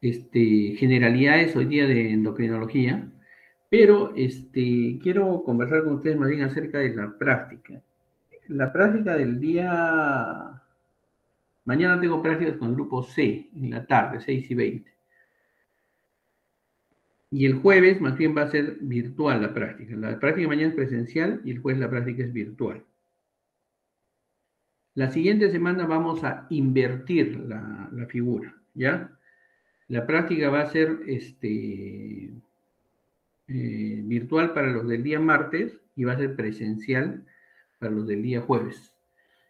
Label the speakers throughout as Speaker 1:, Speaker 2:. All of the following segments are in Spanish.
Speaker 1: generalidades hoy día de endocrinología, pero quiero conversar con ustedes más bien acerca de la práctica. La práctica del día... Mañana tengo prácticas con el grupo C, en la tarde, 6:20. Y el jueves más bien va a ser virtual la práctica. La práctica mañana es presencial y el jueves la práctica es virtual. La siguiente semana vamos a invertir la figura, ¿ya? La práctica va a ser virtual para los del día martes y va a ser presencial para los del día jueves.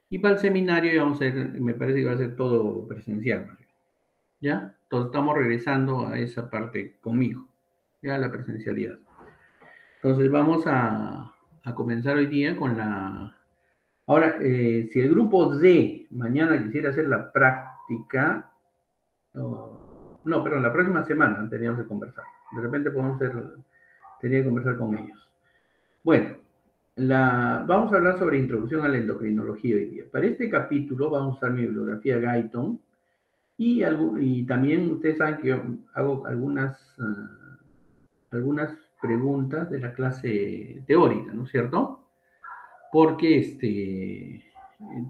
Speaker 1: Y para el seminario ya vamos a hacer, me parece que va a ser todo presencial, ¿ya? Entonces estamos regresando a esa parte conmigo, ya la presencialidad. Entonces vamos a comenzar hoy día con la... Ahora, si el grupo D mañana quisiera hacer la práctica, no, perdón, la próxima semana teníamos que conversar. De repente tenía que conversar con ellos. Bueno, vamos a hablar sobre introducción a la endocrinología hoy día. Para este capítulo vamos a usar mi bibliografía Guyton y también ustedes saben que yo hago algunas preguntas de la clase teórica, ¿no es cierto? Porque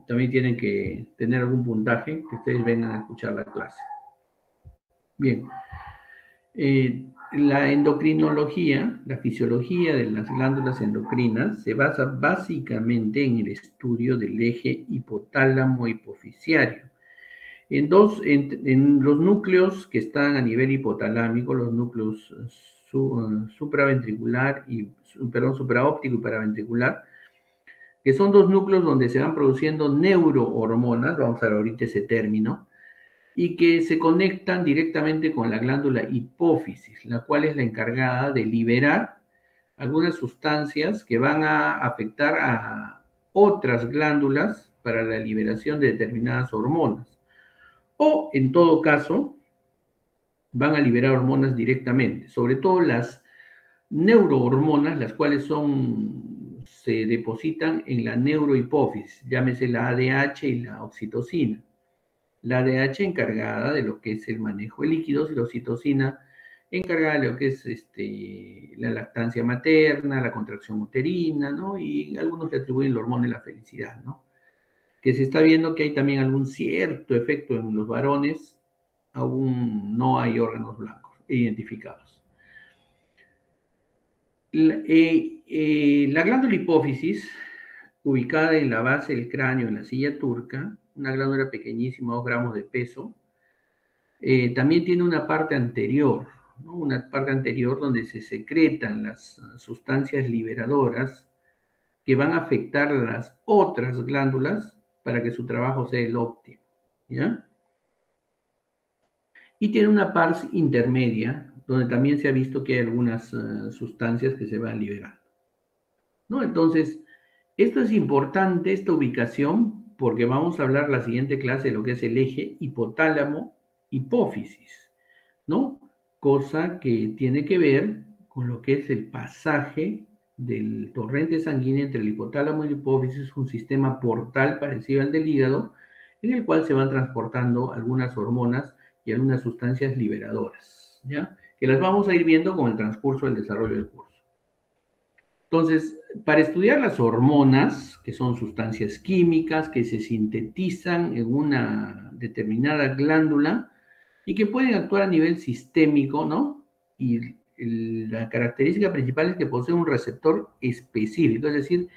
Speaker 1: también tienen que tener algún puntaje que ustedes vengan a escuchar la clase. Bien. La endocrinología, la fisiología de las glándulas endocrinas, se basa básicamente en el estudio del eje hipotálamo hipoficiario. En los núcleos que están a nivel hipotalámico, los núcleos supraventricular supraóptico y paraventricular, que son dos núcleos donde se van produciendo neurohormonas, vamos a ver ahorita ese término, y que se conectan directamente con la glándula hipófisis, la cual es la encargada de liberar algunas sustancias que van a afectar a otras glándulas para la liberación de determinadas hormonas. O, en todo caso, van a liberar hormonas directamente, sobre todo las neurohormonas, las cuales se depositan en la neurohipófisis, llámese la ADH y la oxitocina. La ADH encargada de lo que es el manejo de líquidos y la oxitocina encargada de lo que es la lactancia materna, la contracción uterina, ¿no? Y algunos le atribuyen la hormona de la felicidad, ¿no? Que se está viendo que hay también algún cierto efecto en los varones, aún no hay órganos blancos identificados. La glándula hipófisis, ubicada en la base del cráneo, en la silla turca, una glándula pequeñísima, 2 gramos de peso, también tiene una parte anterior, ¿no? Una parte anterior donde se secretan las sustancias liberadoras que van a afectar a las otras glándulas para que su trabajo sea el óptimo, ¿ya? Y tiene una parte intermedia donde también se ha visto que hay algunas sustancias que se van liberando, ¿no? Entonces, esto es importante, esta ubicación, porque vamos a hablar la siguiente clase de lo que es el eje hipotálamo-hipófisis, ¿no? Cosa que tiene que ver con lo que es el pasaje del torrente sanguíneo entre el hipotálamo y la hipófisis, un sistema portal parecido al del hígado, en el cual se van transportando algunas hormonas y algunas sustancias liberadoras, ¿ya? Que las vamos a ir viendo con el transcurso del desarrollo del curso. Entonces, para estudiar las hormonas, que son sustancias químicas que se sintetizan en una determinada glándula y que pueden actuar a nivel sistémico, ¿no? Y la característica principal es que posee un receptor específico, es decir,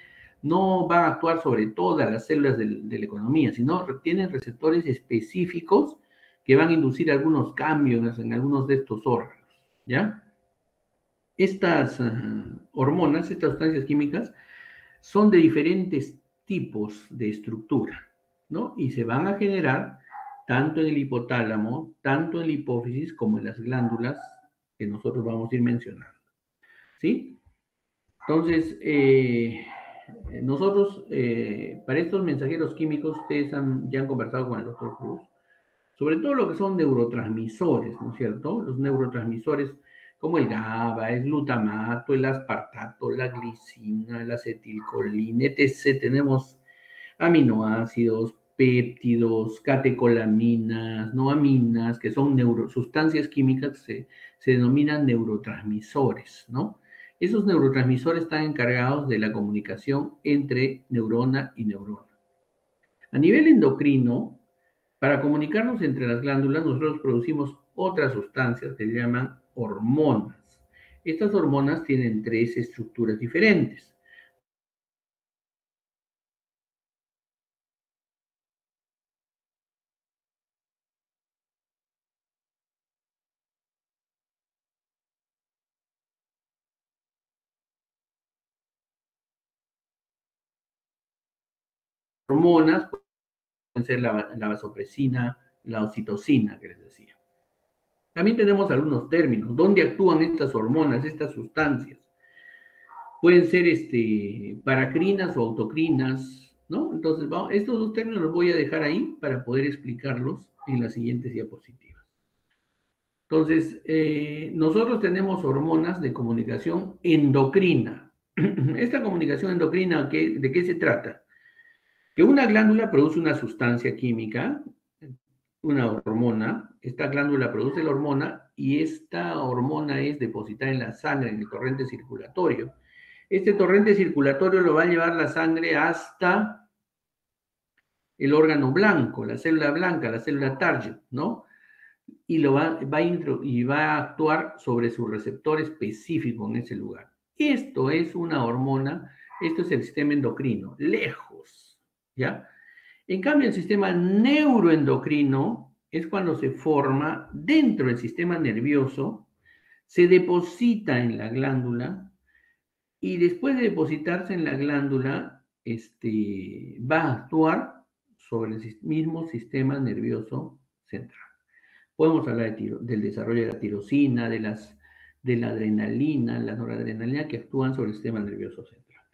Speaker 1: no va a actuar sobre todas las células de la economía, sino tienen receptores específicos que van a inducir algunos cambios en algunos de estos órganos, ¿ya? Estas hormonas, estas sustancias químicas, son de diferentes tipos de estructura, ¿no? Y se van a generar tanto en el hipotálamo, tanto en la hipófisis, como en las glándulas que nosotros vamos a ir mencionando, ¿sí? Entonces, nosotros, para estos mensajeros químicos, ustedes ya han conversado con el doctor Cruz, sobre todo lo que son neurotransmisores, ¿no es cierto? Los neurotransmisores como el GABA, el glutamato, el aspartato, la glicina, la acetilcolina, etc. Tenemos aminoácidos, péptidos, catecolaminas, no aminas, que son sustancias químicas que se denominan neurotransmisores, ¿no? Esos neurotransmisores están encargados de la comunicación entre neurona y neurona. A nivel endocrino, para comunicarnos entre las glándulas, nosotros producimos otras sustancias que se llaman hormonas. Estas hormonas tienen tres estructuras diferentes. Hormonas pueden ser la vasopresina, la oxitocina, que les decía. También tenemos algunos términos. ¿Dónde actúan estas hormonas, estas sustancias? Pueden ser paracrinas o autocrinas, ¿no? Entonces, estos dos términos los voy a dejar ahí para poder explicarlos en las siguientes diapositivas. Entonces, nosotros tenemos hormonas de comunicación endocrina. Esta comunicación endocrina, ¿de qué se trata? Que una glándula produce una sustancia química, una hormona, esta glándula produce la hormona y esta hormona es depositada en la sangre, en el torrente circulatorio. Este torrente circulatorio lo va a llevar la sangre hasta el órgano blanco, la célula target, ¿no? Y va a actuar sobre su receptor específico en ese lugar. Esto es una hormona, esto es el sistema endocrino, lejos, ¿ya? En cambio, el sistema neuroendocrino es cuando se forma dentro del sistema nervioso, se deposita en la glándula y después de depositarse en la glándula, va a actuar sobre el mismo sistema nervioso central. Podemos hablar del desarrollo de la tirosina, de la adrenalina, la noradrenalina que actúan sobre el sistema nervioso central.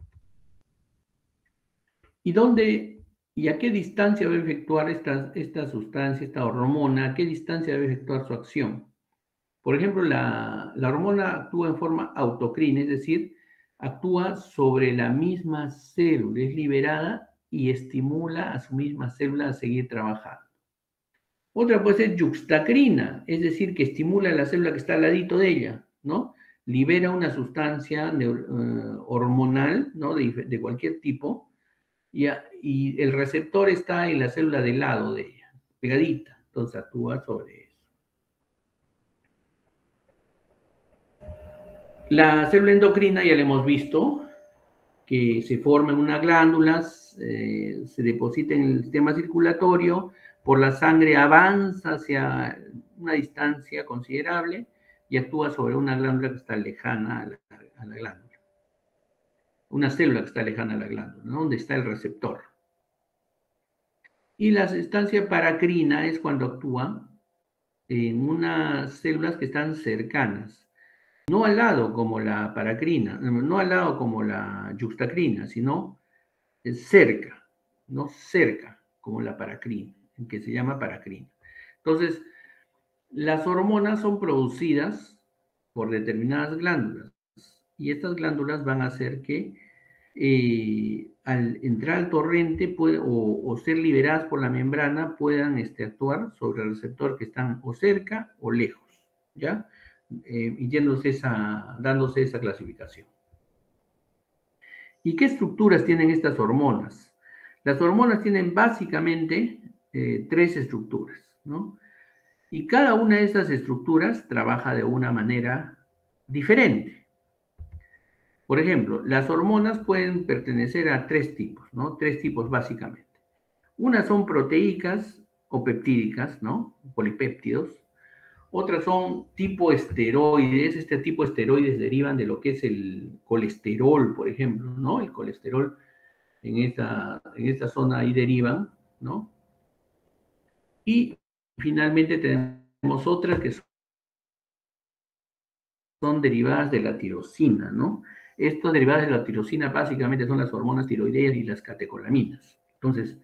Speaker 1: ¿Y a qué distancia debe efectuar esta sustancia, esta hormona? ¿A qué distancia debe efectuar su acción? Por ejemplo, la hormona actúa en forma autocrina, es decir, actúa sobre la misma célula, es liberada y estimula a su misma célula a seguir trabajando. Otra puede ser yuxtacrina, es decir, que estimula a la célula que está al ladito de ella, ¿no? Libera una sustancia hormonal, ¿no? De cualquier tipo, y el receptor está en la célula del lado de ella, pegadita, entonces actúa sobre eso. La célula endocrina ya la hemos visto, que se forma en unas glándulas, se deposita en el sistema circulatorio, por la sangre avanza hacia una distancia considerable y actúa sobre una glándula que está lejana a la glándula. Una célula que está lejana a la glándula, ¿no? Donde está el receptor. Y la sustancia paracrina es cuando actúa en unas células que están cercanas. No al lado como la paracrina, no al lado como la yuxtacrina, sino cerca, no cerca como la paracrina, que se llama paracrina. Entonces, las hormonas son producidas por determinadas glándulas y estas glándulas van a hacer que al entrar al torrente o ser liberadas por la membrana puedan actuar sobre el receptor que están o cerca o lejos, ¿ya? Y dándose esa clasificación. ¿Y qué estructuras tienen estas hormonas? Las hormonas tienen básicamente tres estructuras, ¿no? Y cada una de esas estructuras trabaja de una manera diferente. Por ejemplo, las hormonas pueden pertenecer a tres tipos, ¿no? Tres tipos básicamente. Unas son proteicas o peptídicas, ¿no? Polipéptidos. Otras son tipo esteroides. Este tipo de esteroides derivan de lo que es el colesterol, por ejemplo, ¿no? El colesterol en esta zona ahí derivan, ¿no? Y finalmente tenemos otras que son derivadas de la tirosina, ¿no? Estas derivadas de la tirosina básicamente son las hormonas tiroideas y las catecolaminas. Entonces,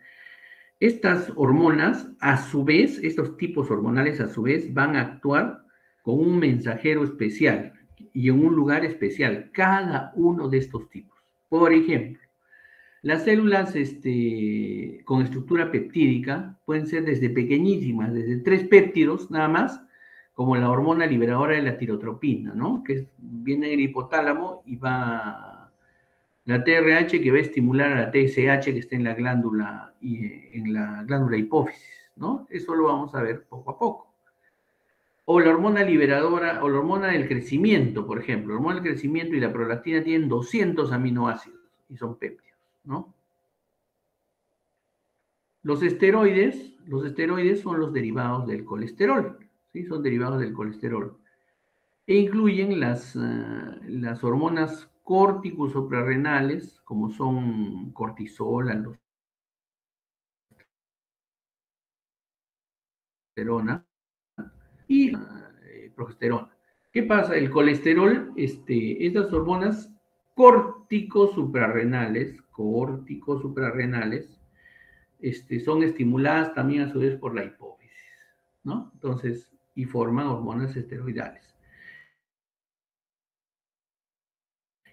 Speaker 1: estas hormonas, a su vez, estos tipos hormonales a su vez van a actuar con un mensajero especial y en un lugar especial, cada uno de estos tipos. Por ejemplo, Las células con estructura peptídica pueden ser desde pequeñísimas, desde 3 péptidos nada más, como la hormona liberadora de la tirotropina, ¿no? Que viene del hipotálamo y va la TRH que va a estimular a la TSH que está en la glándula hipófisis, ¿no? Eso lo vamos a ver poco a poco. O la hormona liberadora, o la hormona del crecimiento, por ejemplo. La hormona del crecimiento y la prolactina tienen 200 aminoácidos y son péptidos, ¿no? Los esteroides son los derivados del colesterol, ¿sí? Son derivados del colesterol. E incluyen las hormonas corticosuprarrenales, como son cortisol, aldosterona y progesterona. ¿Qué pasa? El colesterol, estas hormonas corticosuprarrenales, son estimuladas también a su vez por la hipófisis, ¿no? Entonces, y forman hormonas esteroidales.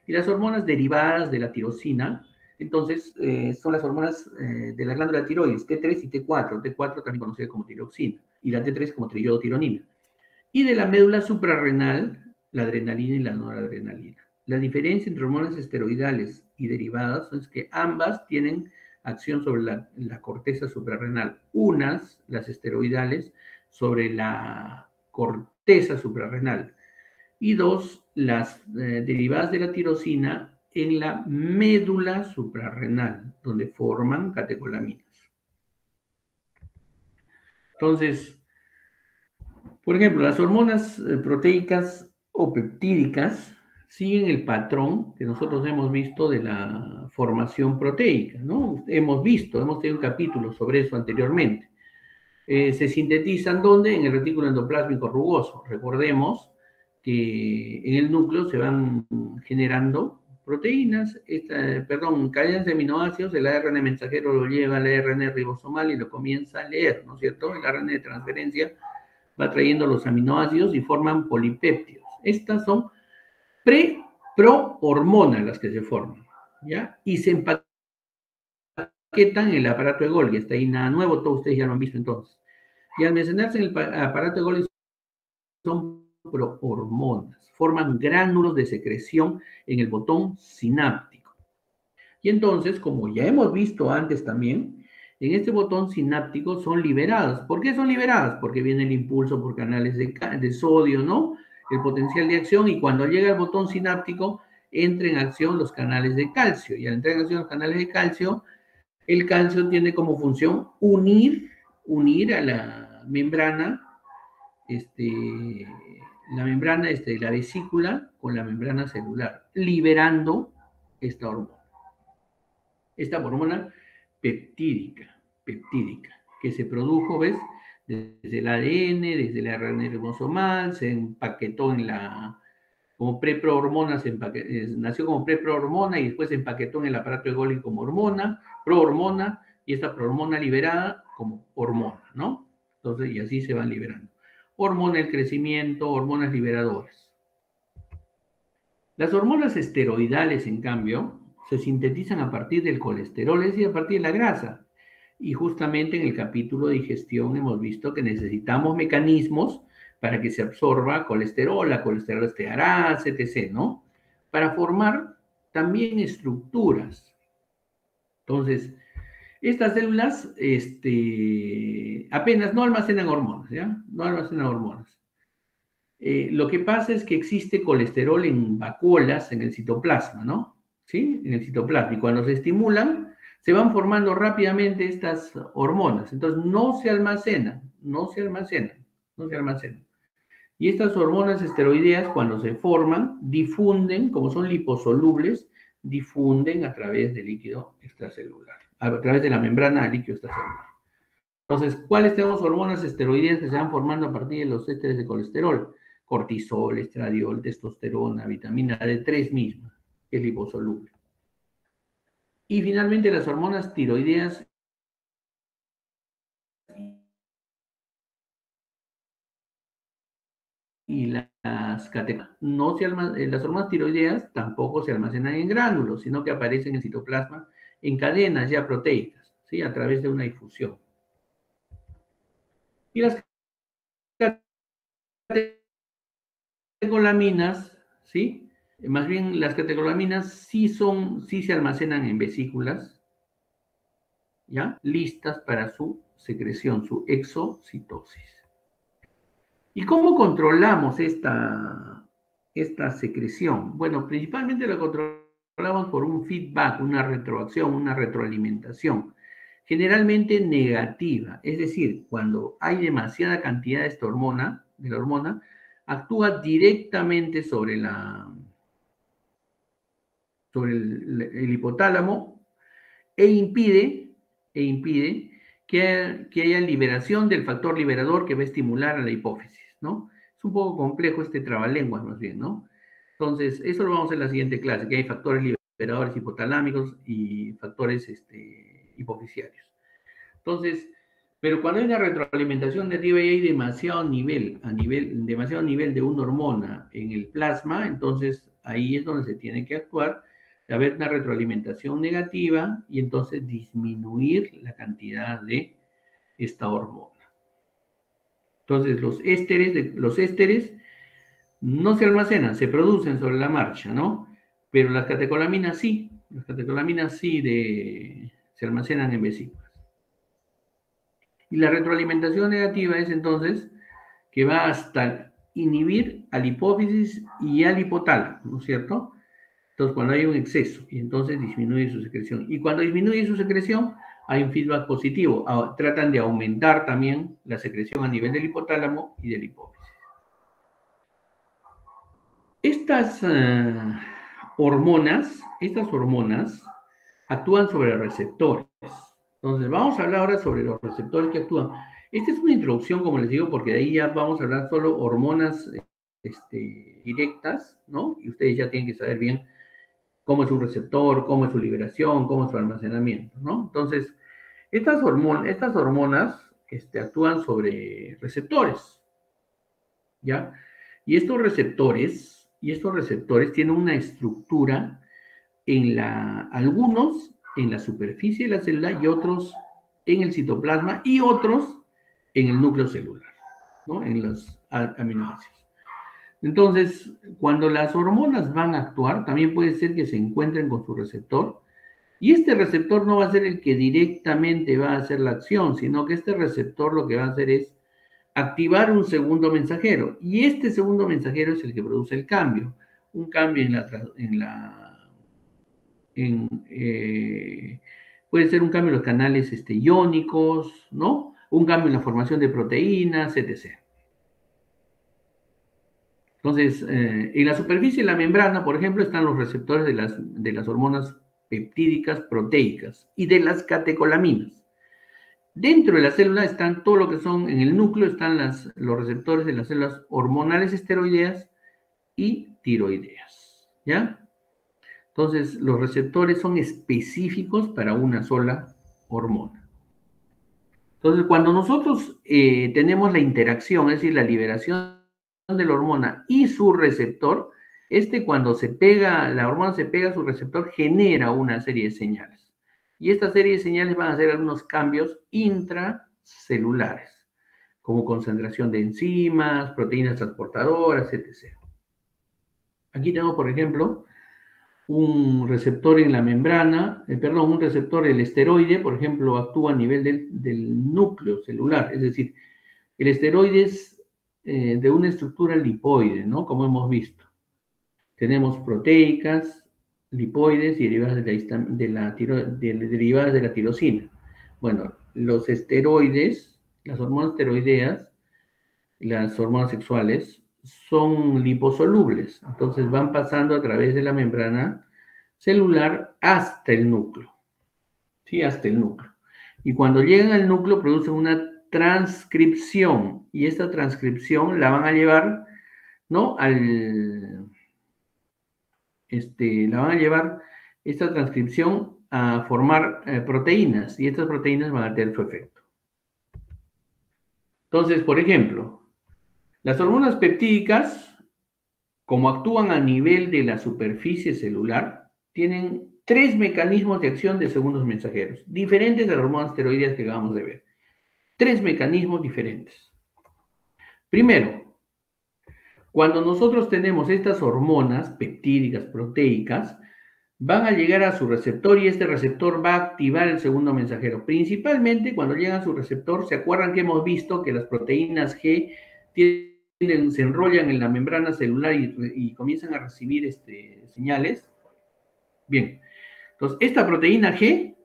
Speaker 1: Y las hormonas derivadas de la tirosina, entonces, son las hormonas de la glándula tiroides, T3 y T4, T4 también conocida como tiroxina, y la T3 como triiodotironina. Y de la médula suprarrenal, la adrenalina y la noradrenalina. La diferencia entre hormonas esteroidales y derivadas es que ambas tienen acción sobre la corteza suprarrenal. Unas, las esteroidales, sobre la corteza suprarrenal. Y dos, las derivadas de la tirosina en la médula suprarrenal, donde forman catecolaminas. Entonces, por ejemplo, las hormonas proteicas o peptídicas siguen el patrón que nosotros hemos visto de la formación proteica, ¿no? Hemos tenido un capítulo sobre eso anteriormente. Se sintetizan ¿dónde? En el retículo endoplásmico rugoso. Recordemos que en el núcleo se van generando proteínas, cadenas de aminoácidos, el ARN mensajero lo lleva al ARN ribosomal y lo comienza a leer, ¿no es cierto? El ARN de transferencia va trayendo los aminoácidos y forman polipéptidos. Estas son prohormonas las que se forman, ¿ya? Y se empaquetan en el aparato de Golgi. Está ahí nada nuevo, todos ustedes ya lo han visto entonces. Y al mencionarse en el aparato de Golgi son prohormonas, forman gránulos de secreción en el botón sináptico. Y entonces, como ya hemos visto antes también, en este botón sináptico son liberadas. ¿Por qué son liberadas? Porque viene el impulso por canales de sodio, ¿no? El potencial de acción, y cuando llega el botón sináptico, entra en acción los canales de calcio. Y al entrar en acción los canales de calcio, el calcio tiene como función unir a la membrana, la vesícula con la membrana celular, liberando esta hormona. Esta hormona peptídica, que se produjo, ¿ves? Desde el ADN, desde el ARN ribosomal, se empaquetó como preprohormona, nació como preprohormona y después se empaquetó en el aparato de Golgi como hormona, prohormona, y esta prohormona liberada como hormona, ¿no? Entonces, y así se van liberando. Hormona del crecimiento, hormonas liberadoras. Las hormonas esteroidales, en cambio, se sintetizan a partir del colesterol, es decir, a partir de la grasa. Y justamente en el capítulo de digestión hemos visto que necesitamos mecanismos para que se absorba colesterol, la colesterol estearasa, etc., ¿no? Para formar también estructuras. Entonces, estas células apenas no almacenan hormonas, ¿ya? No almacenan hormonas. Lo que pasa es que existe colesterol en vacuolas en el citoplasma, ¿no? ¿Sí? En el citoplasma. Y cuando se estimulan, se van formando rápidamente estas hormonas. Entonces, no se almacenan. Y estas hormonas esteroideas, cuando se forman, difunden, como son liposolubles, difunden a través del líquido extracelular, a través de la membrana del líquido extracelular. Entonces, ¿cuáles tenemos hormonas esteroideas que se van formando a partir de los ésteres de colesterol? Cortisol, estradiol, testosterona, vitamina D3 misma, que es liposoluble. Y finalmente las hormonas tiroideas y las catecolaminas. Las hormonas tiroideas tampoco se almacenan en gránulos, sino que aparecen en el citoplasma en cadenas ya proteicas, ¿sí? A través de una difusión. Y las catecolaminas, ¿sí? Más bien las catecolaminas sí se almacenan en vesículas, ¿ya? Listas para su secreción, su exocitosis. ¿Y cómo controlamos esta secreción? Bueno, principalmente la controlamos por un feedback, una retroacción, una retroalimentación, generalmente negativa. Es decir, cuando hay demasiada cantidad de esta hormona, actúa directamente sobre el hipotálamo e impide que haya liberación del factor liberador que va a estimular a la hipófisis, ¿no? Es un poco complejo este trabalenguas más bien, ¿no? Entonces, eso lo vamos a hacer en la siguiente clase, que hay factores liberadores hipotalámicos y factores hipofisiarios. Entonces, pero cuando hay una retroalimentación negativa y hay demasiado nivel de una hormona en el plasma, entonces ahí es donde se tiene que actuar, haber una retroalimentación negativa y entonces disminuir la cantidad de esta hormona. Entonces, los ésteres no se almacenan, se producen sobre la marcha, ¿no? Pero las catecolaminas sí, se almacenan en vesículas. Y la retroalimentación negativa es entonces que va hasta inhibir a la hipófisis y al hipotálamo, ¿no es cierto? Entonces, cuando hay un exceso, y entonces disminuye su secreción. Y cuando disminuye su secreción, hay un feedback positivo. Tratan de aumentar también la secreción a nivel del hipotálamo y del hipófisis. Estas hormonas actúan sobre receptores. Entonces, vamos a hablar ahora sobre los receptores que actúan. Esta es una introducción, como les digo, porque de ahí ya vamos a hablar solo hormonas directas, ¿no? Y ustedes ya tienen que saber bien cómo es un receptor, cómo es su liberación, cómo es su almacenamiento, ¿no? Entonces, estas hormonas actúan sobre receptores, ¿ya? Y estos receptores tienen una estructura algunos en la superficie de la célula y otros en el citoplasma y otros en el núcleo celular, ¿no? En los aminoácidos. Entonces, cuando las hormonas van a actuar, también puede ser que se encuentren con su receptor, y este receptor no va a ser el que directamente va a hacer la acción, sino que este receptor lo que va a hacer es activar un segundo mensajero, y este segundo mensajero es el que produce el cambio, un cambio puede ser un cambio en los canales iónicos, ¿no? Un cambio en la formación de proteínas, etc. Entonces, en la superficie de la membrana, por ejemplo, están los receptores de las hormonas peptídicas proteicas y de las catecolaminas. Dentro de la célula están todo lo que son, en el núcleo están los receptores de las células hormonales esteroideas y tiroideas, ¿ya? Entonces, los receptores son específicos para una sola hormona. Entonces, cuando nosotros tenemos la interacción, es decir, la liberación de la hormona y su receptor, cuando la hormona se pega a su receptor, genera una serie de señales. Y esta serie de señales van a hacer algunos cambios intracelulares, como concentración de enzimas, proteínas transportadoras, etc. Aquí tenemos, por ejemplo, un receptor en la membrana, un receptor, el esteroide, por ejemplo, actúa a nivel del núcleo celular, es decir, el esteroide es de una estructura lipoide, ¿no? Como hemos visto. Tenemos proteicas, lipoides y derivadas derivadas de la tirosina. Bueno, los esteroides, las hormonas esteroideas, las hormonas sexuales, son liposolubles, entonces van pasando a través de la membrana celular hasta el núcleo, ¿sí? Hasta el núcleo. Y cuando llegan al núcleo producen una transcripción, y esta transcripción la van a llevar, ¿no? La van a llevar esta transcripción a formar proteínas, y estas proteínas van a tener su efecto. Entonces, por ejemplo, las hormonas peptídicas, como actúan a nivel de la superficie celular, tienen 3 mecanismos de acción de segundos mensajeros, diferentes de las hormonas esteroideas que acabamos de ver. 3 mecanismos diferentes. Primero, cuando nosotros tenemos estas hormonas peptídicas, proteicas, van a llegar a su receptor y este receptor va a activar el segundo mensajero. Principalmente cuando llegan a su receptor, ¿se acuerdan que hemos visto que las proteínas G se enrollan en la membrana celular y comienzan a recibir señales? Bien, entonces esta proteína G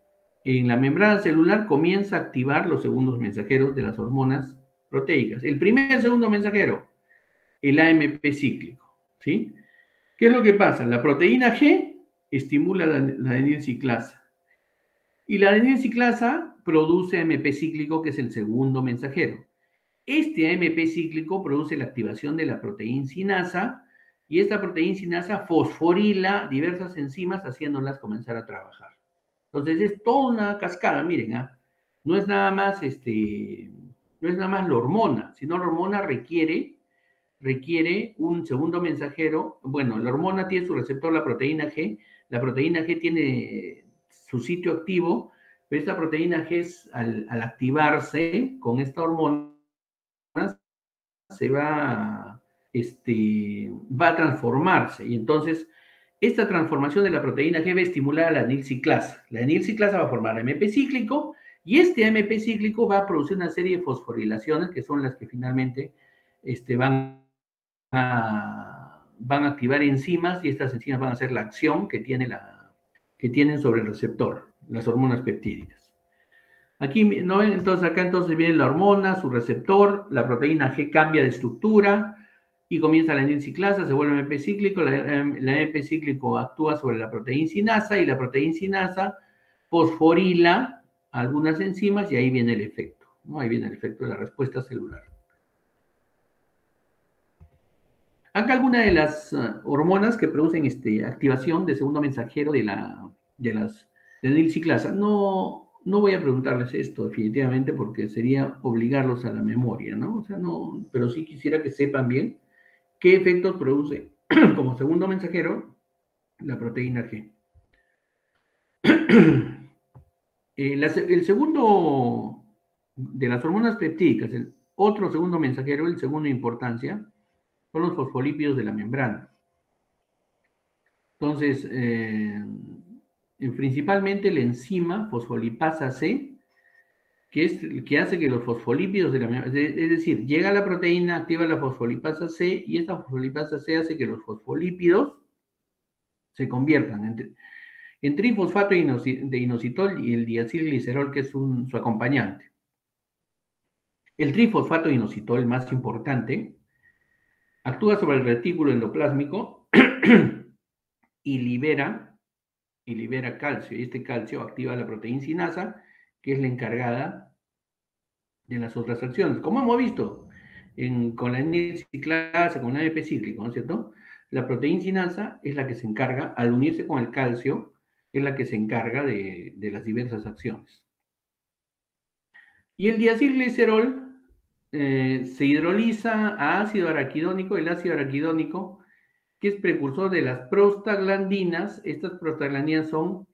Speaker 1: en la membrana celular comienza a activar los segundos mensajeros de las hormonas proteicas. El primer segundo mensajero, el AMP cíclico, ¿sí? ¿Qué es lo que pasa? La proteína G estimula la adenilciclasa y la adenilciclasa produce AMP cíclico, que es el segundo mensajero. Este AMP cíclico produce la activación de la proteína sinasa y esta proteína sinasa fosforila diversas enzimas haciéndolas comenzar a trabajar. Entonces es toda una cascada, miren, no es nada más no es nada más la hormona, sino la hormona requiere un segundo mensajero. Bueno, la hormona tiene su receptor, la proteína G tiene su sitio activo, pero esta proteína G al activarse con esta hormona se va a transformarse y entonces esta transformación de la proteína G va a estimular a la anilciclasa. La anilciclasa va a formar AMP cíclico y este AMP cíclico va a producir una serie de fosforilaciones que son las que finalmente van a activar enzimas y estas enzimas van a hacer la acción que tienen sobre el receptor, las hormonas peptídicas. Aquí, ¿no? Entonces, acá viene la hormona, su receptor, la proteína G cambia de estructura y comienza la adenilciclasa, se vuelve AMP cíclico, la AMP cíclico actúa sobre la proteína sinasa y la proteína sinasa fosforila algunas enzimas y ahí viene el efecto, ¿no? Ahí viene el efecto de la respuesta celular. Acá algunas de las hormonas que producen activación de segundo mensajero de la adenilciclasa. No voy a preguntarles esto definitivamente porque sería obligarlos a la memoria, ¿no? O sea, no, pero sí quisiera que sepan bien qué efectos produce como segundo mensajero la proteína G. El segundo de las hormonas peptídicas, el otro segundo mensajero, el segundo de importancia, son los fosfolípidos de la membrana. Entonces, principalmente la enzima fosfolipasa C, que hace que los fosfolípidos de la membrana, es decir, llega la proteína, activa la fosfolipasa C y esta fosfolipasa C hace que los fosfolípidos se conviertan en trifosfato de inositol y el diacilglicerol, que es su acompañante. El trifosfato de inositol, el más importante, actúa sobre el retículo endoplásmico y libera calcio. Y este calcio activa la proteína sinasa, que es la encargada de las otras acciones. Como hemos visto con la N-ciclasa, con la AMP cíclico, ¿no es cierto? La proteína sinasa es la que se encarga, al unirse con el calcio, es la que se encarga de las diversas acciones. Y el diacilglicerol se hidroliza a ácido araquidónico. El ácido araquidónico, que es precursor de las prostaglandinas. Estas prostaglandinas son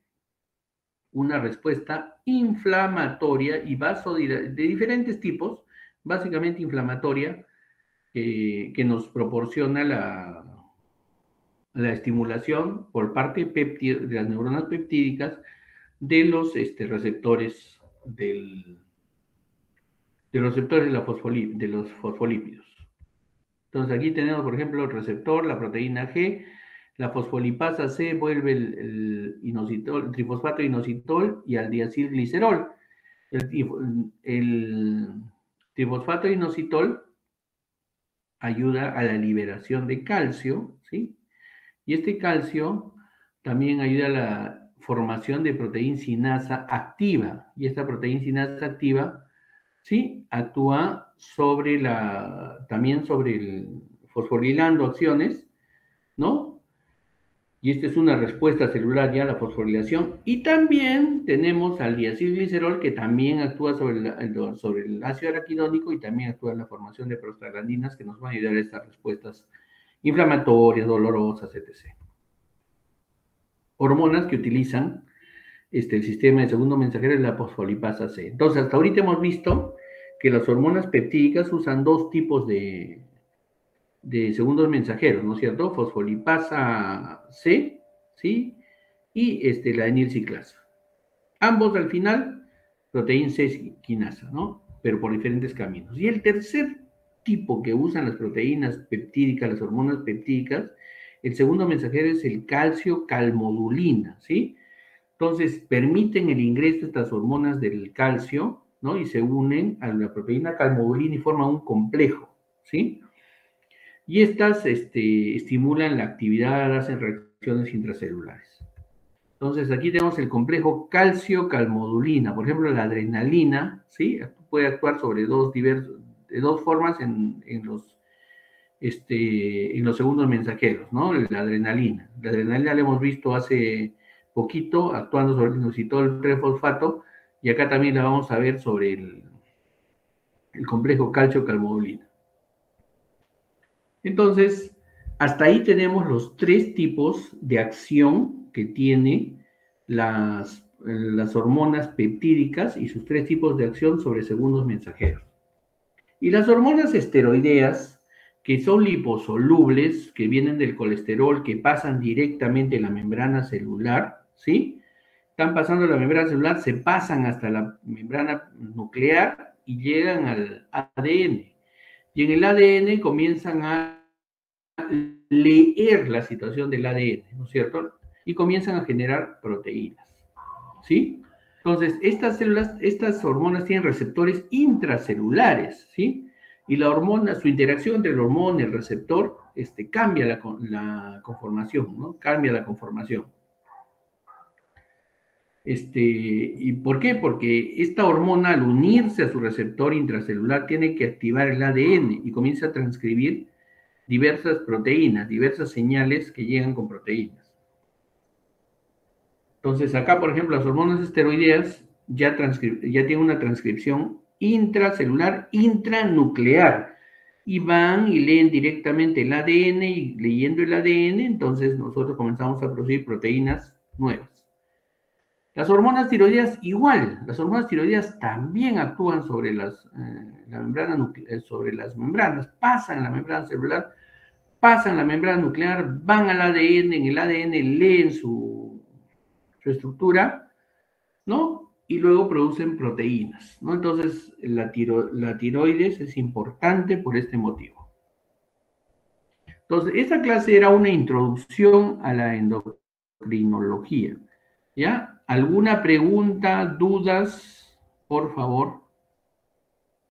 Speaker 1: una respuesta inflamatoria y de diferentes tipos, básicamente inflamatoria, que nos proporciona la estimulación por parte de las neuronas peptídicas de los receptores de los fosfolípidos. Entonces aquí tenemos, por ejemplo, el receptor, la proteína G, la fosfolipasa C vuelve el trifosfato de inositol y al diacilglicerol. El trifosfato de inositol ayuda a la liberación de calcio, ¿sí? Y este calcio también ayuda a la formación de proteína sinasa activa. Y esta proteína sinasa activa, ¿sí? Actúa también sobre fosforilando acciones, ¿no? Y esta es una respuesta celular ya a la fosforilación. Y también tenemos al diacilglicerol, que también actúa sobre el ácido araquidónico y también actúa en la formación de prostaglandinas que nos van a ayudar a estas respuestas inflamatorias, dolorosas, etc. hormonas que utilizan el sistema de segundo mensajero es la fosfolipasa C. Entonces, hasta ahorita hemos visto que las hormonas peptídicas usan dos tipos de segundos mensajeros, ¿no es cierto? Fosfolipasa C, ¿sí? Y la enilciclasa. Ambos al final, proteína C quinasa, ¿no? Pero por diferentes caminos. Y el tercer tipo que usan las proteínas peptídicas, las hormonas peptídicas, el segundo mensajero es el calcio calmodulina, ¿sí? Entonces, permiten el ingreso de estas hormonas del calcio, ¿no? Y se unen a la proteína calmodulina y forman un complejo, ¿sí? Y estas estimulan la actividad, hacen reacciones intracelulares. Entonces, aquí tenemos el complejo calcio-calmodulina. Por ejemplo, la adrenalina, ¿sí? Puede actuar sobre de dos formas en los segundos mensajeros, ¿no? La adrenalina. La adrenalina la hemos visto hace poquito actuando sobre el inositol 3-fosfato y acá también la vamos a ver sobre el complejo calcio-calmodulina. Entonces, hasta ahí tenemos los tres tipos de acción que tiene las hormonas peptídicas y sus tres tipos de acción sobre segundos mensajeros. Y las hormonas esteroideas, que son liposolubles, que vienen del colesterol, que pasan directamente en la membrana celular, ¿sí? Están pasando la membrana celular, se pasan hasta la membrana nuclear y llegan al ADN. Y en el ADN comienzan a leer la situación del ADN, ¿no es cierto? Y comienzan a generar proteínas, ¿sí? Entonces, estas hormonas tienen receptores intracelulares, ¿sí? Y la hormona, su interacción entre la hormona y el receptor, cambia la conformación, ¿no? Cambia la conformación. ¿Y por qué? Porque esta hormona, al unirse a su receptor intracelular, tiene que activar el ADN y comienza a transcribir diversas proteínas, diversas señales que llegan con proteínas. Entonces, acá, por ejemplo, las hormonas esteroideas ya tienen una transcripción intracelular, intranuclear, y van y leen directamente el ADN, y leyendo el ADN, entonces nosotros comenzamos a producir proteínas nuevas. Las hormonas tiroideas igual, las hormonas tiroideas también actúan sobre sobre las membranas, pasan la membrana celular, pasan la membrana nuclear, van al ADN, en el ADN leen su estructura, ¿no? Y luego producen proteínas, ¿no? Entonces, la tiroides es importante por este motivo. Entonces, esta clase era una introducción a la endocrinología, ¿ya? ¿Alguna pregunta, dudas? Por favor.